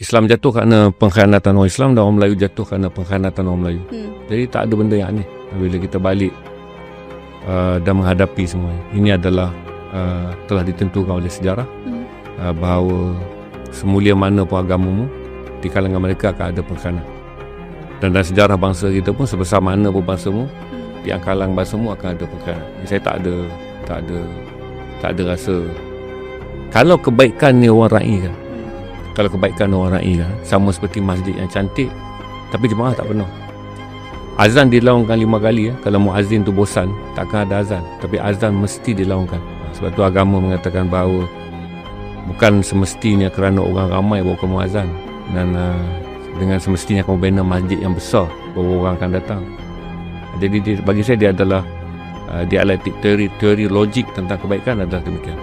Islam jatuh kerana pengkhianatan orang Islam dan orang Melayu jatuh kerana pengkhianatan orang Melayu. Jadi tak ada benda yang aneh bila kita balik dan menghadapi semua. Ini adalah telah ditentukan oleh sejarah bahawa semulia mana pun agamamu, di kalangan mereka akan ada pengkhianat. Dan dalam sejarah bangsa kita pun sebesar mana pun bangsamu, di kalangan bangsamu akan ada pengkhianat. Saya tak ada rasa kalau kebaikan ni orang raikan. Kalau kebaikan orang raikan, sama seperti masjid yang cantik tapi jemaah tak penuh. Azan dilaungkan 5 kali. Kalau muazzin tu bosan, takkan ada azan. Tapi azan mesti dilaungkan. Sebab tu agama mengatakan bahawa bukan semestinya kerana orang ramai baru kamu azan, dan dengan semestinya kamu bina masjid yang besar baru orang akan datang. Jadi bagi saya dia adalah dialektik, teori logik tentang kebaikan adalah demikian.